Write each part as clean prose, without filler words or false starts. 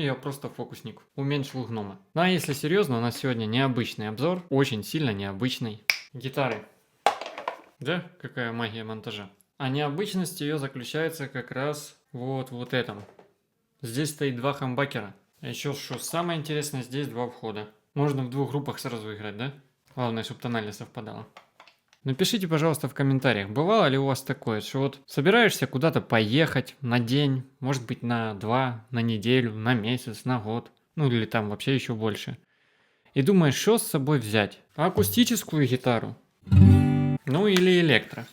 И я просто фокусник. Уменьшил гнома. Ну а если серьезно, у нас сегодня необычный обзор. Очень сильно необычный. Гитары. Да? Какая магия монтажа. А необычность ее заключается как раз вот в этом. Здесь стоит два хамбакера. А еще что самое интересное, здесь два входа. Можно в двух группах сразу играть, да? Главное, чтобы тональность совпадала. Напишите, пожалуйста, в комментариях, бывало ли у вас такое, что вот собираешься куда-то поехать на день, может быть на 2, на неделю, на месяц, на год, ну или там вообще еще больше. И думаешь, что с собой взять? Акустическую гитару? Ну или электро?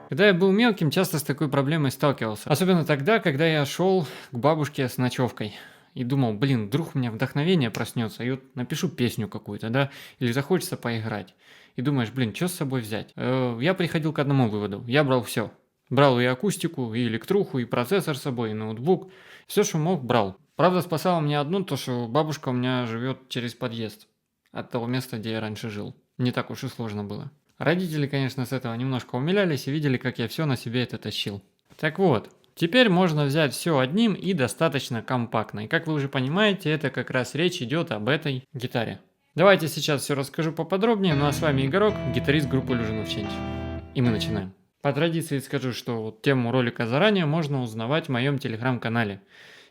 Когда я был мелким, часто с такой проблемой сталкивался. Особенно тогда, когда я шел к бабушке с ночевкой. И думал, блин, вдруг у меня вдохновение проснется, и вот напишу песню какую-то, да, или захочется поиграть. И думаешь, блин, что с собой взять? Я приходил к одному выводу, я брал все. Брал и акустику, и электруху, и процессор с собой, и ноутбук. Все, что мог, брал. Правда, спасало меня одно, то что бабушка у меня живет через подъезд от того места, где я раньше жил. Не так уж и сложно было. Родители, конечно, с этого немножко умилялись и видели, как я все на себе это тащил. Так вот, теперь можно взять все одним и достаточно компактно. И как вы уже понимаете, это как раз речь идет об этой гитаре. Давайте сейчас все расскажу поподробнее. Ну а с вами Игорек, гитарист группы Illusion of Change. И мы начинаем. По традиции скажу, что вот тему ролика заранее можно узнавать в моем телеграм-канале.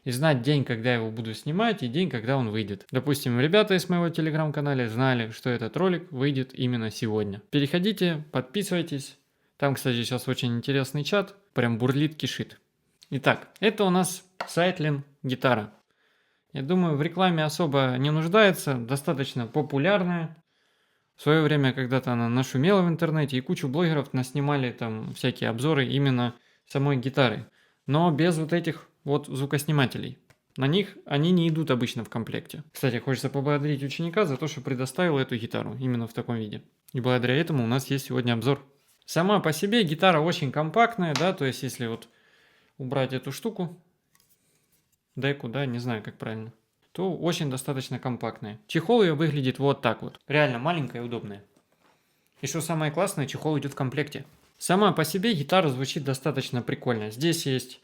И знать день, когда я его буду снимать, и день, когда он выйдет. Допустим, ребята из моего телеграм-канала знали, что этот ролик выйдет именно сегодня. Переходите, подписывайтесь. Там, кстати, сейчас очень интересный чат. Прям бурлит, кишит. Итак, это у нас Сайтлин гитара. Я думаю, в рекламе особо не нуждается, достаточно популярная. В свое время когда-то она нашумела в интернете, и кучу блогеров наснимали там всякие обзоры именно самой гитары. Но без вот этих вот звукоснимателей. На них они не идут обычно в комплекте. Кстати, хочется поблагодарить ученика за то, что предоставил эту гитару именно в таком виде. И благодаря этому у нас есть сегодня обзор. Сама по себе гитара очень компактная, да, то есть если вот убрать эту штуку, деку, да, не знаю как правильно, то очень достаточно компактная. Чехол ее выглядит вот так вот. Реально маленькая и удобная. И что самое классное, чехол идет в комплекте. Сама по себе гитара звучит достаточно прикольно. Здесь есть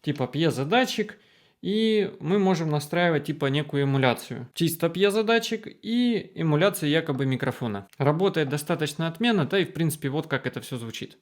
типа пьезодатчик, и мы можем настраивать типа некую эмуляцию. Чисто пьезодатчик и эмуляция якобы микрофона. Работает достаточно отменно, да и в принципе вот как это все звучит.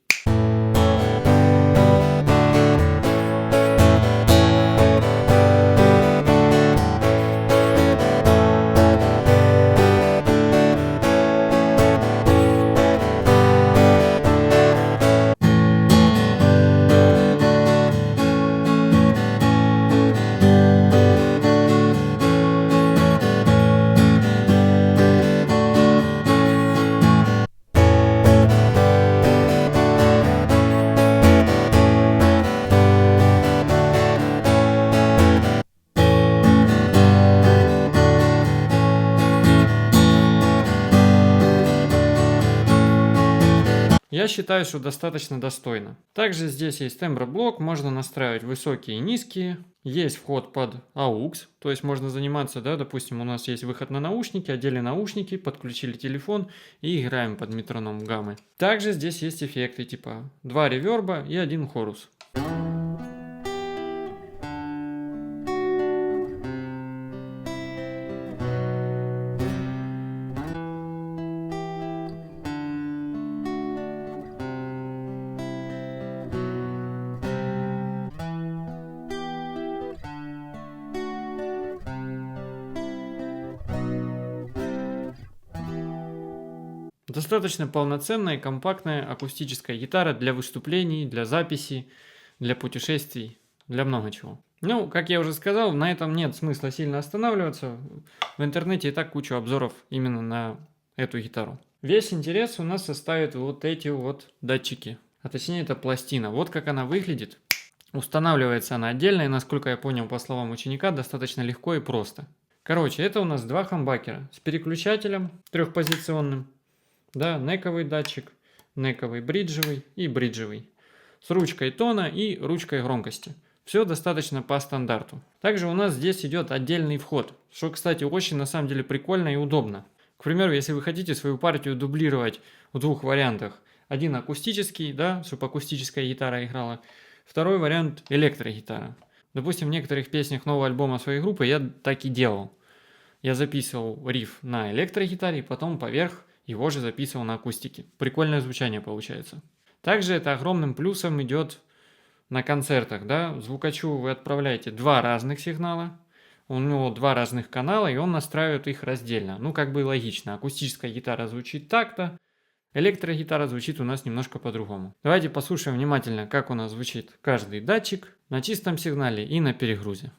Я считаю, что достаточно достойно. Также здесь есть темброблок, можно настраивать высокие и низкие. Есть вход под AUX, то есть можно заниматься, да, допустим, у нас есть выход на наушники, одели наушники, подключили телефон и играем под метроном гаммы. Также здесь есть эффекты типа 2 реверба и 1 хорус. Достаточно полноценная и компактная акустическая гитара для выступлений, для записи, для путешествий, для много чего. Ну, как я уже сказал, на этом нет смысла сильно останавливаться. В интернете и так кучу обзоров именно на эту гитару. Весь интерес у нас составят вот эти вот датчики. А точнее это пластина. Вот как она выглядит. Устанавливается она отдельно и, насколько я понял по словам ученика, достаточно легко и просто. Короче, это у нас два хамбакера с переключателем трехпозиционным. Да, нековый датчик, нековый бриджевый и бриджевый. С ручкой тона и ручкой громкости. Все достаточно по стандарту. Также у нас здесь идет отдельный вход, что, кстати, очень на самом деле прикольно и удобно. К примеру, если вы хотите свою партию дублировать в двух вариантах. Один акустический, да, чтобы акустическая гитара играла. Второй вариант электрогитара. Допустим, в некоторых песнях нового альбома своей группы я так и делал. Я записывал риф на электрогитаре, потом поверх его же записывал на акустике. Прикольное звучание получается. Также это огромным плюсом идет на концертах, да. Звукачу вы отправляете два разных сигнала, у него два разных канала, и он настраивает их раздельно. Ну, как бы логично. Акустическая гитара звучит так-то, электрогитара звучит у нас немножко по-другому. Давайте послушаем внимательно, как у нас звучит каждый датчик на чистом сигнале и на перегрузе.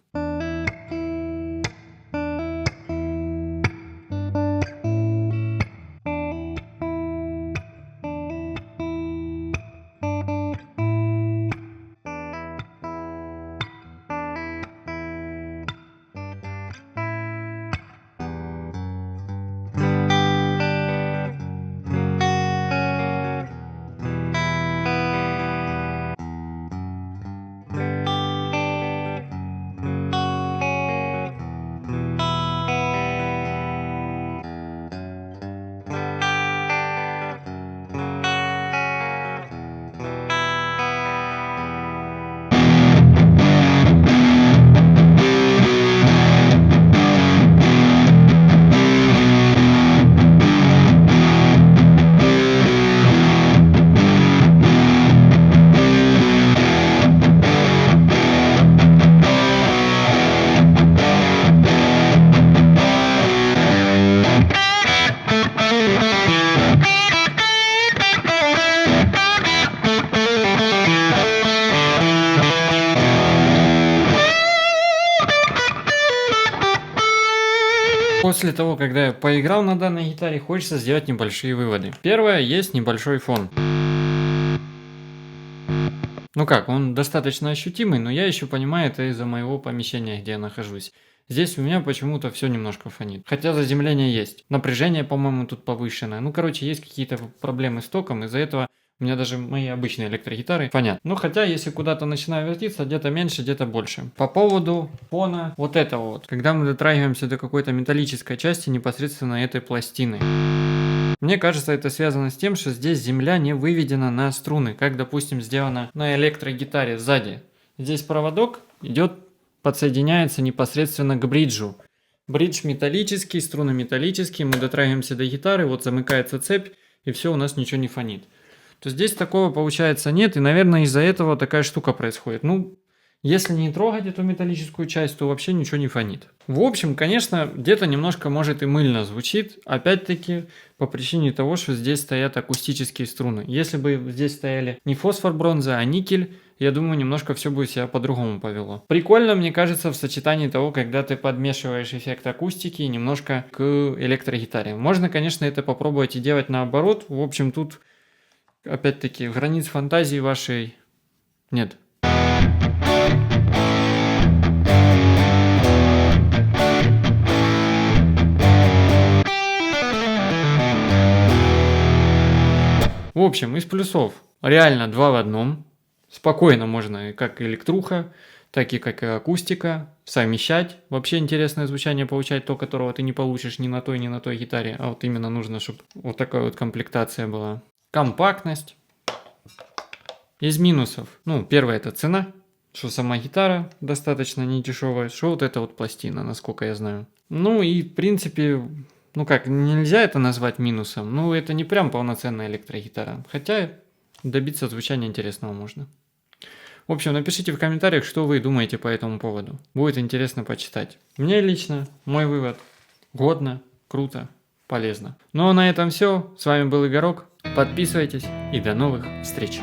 После того, когда я поиграл на данной гитаре, хочется сделать небольшие выводы. Первое, есть небольшой фон. Ну как, он достаточно ощутимый, но я еще понимаю это из-за моего помещения, где я нахожусь. Здесь у меня почему-то все немножко фонит. Хотя заземление есть. Напряжение, по-моему, тут повышенное. Ну, короче, есть какие-то проблемы с током. Из-за этого у меня даже мои обычные электрогитары фонят. Ну, хотя, если куда-то начинаю вертиться, где-то меньше, где-то больше. По поводу фона вот этого вот. Когда мы дотрагиваемся до какой-то металлической части непосредственно этой пластины. Мне кажется, это связано с тем, что здесь земля не выведена на струны, как, допустим, сделано на электрогитаре сзади. Здесь проводок идет, подсоединяется непосредственно к бриджу. Бридж металлический, струны металлические, мы дотрагиваемся до гитары, вот замыкается цепь, и все, у нас ничего не фонит. То здесь такого, получается, нет, и, наверное, из-за этого такая штука происходит. Ну, если не трогать эту металлическую часть, то вообще ничего не фонит. В общем, конечно, где-то немножко, может, и мыльно звучит, опять-таки, по причине того, что здесь стоят акустические струны. Если бы здесь стояли не фосфор бронза, а никель, я думаю, немножко все бы себя по-другому повело. Прикольно, мне кажется, в сочетании того, когда ты подмешиваешь эффект акустики немножко к электрогитаре. Можно, конечно, это попробовать и делать наоборот. В общем, тут, опять-таки, границ фантазии вашей нет. В общем, из плюсов реально два в одном. Спокойно можно как электруха, так и как и акустика совмещать. Вообще интересное звучание получать, то, которого ты не получишь ни на той гитаре, а вот именно нужно, чтобы вот такая вот комплектация была. Компактность. Из минусов. Ну, первое это цена, что сама гитара достаточно не дешевая, что вот эта вот пластина, насколько я знаю. Ну и в принципе... Ну как, нельзя это назвать минусом, ну это не прям полноценная электрогитара, хотя добиться звучания интересного можно. В общем, напишите в комментариях, что вы думаете по этому поводу, будет интересно почитать. Мне лично, мой вывод, годно, круто, полезно. Ну а на этом все, с вами был Игорок, подписывайтесь и до новых встреч.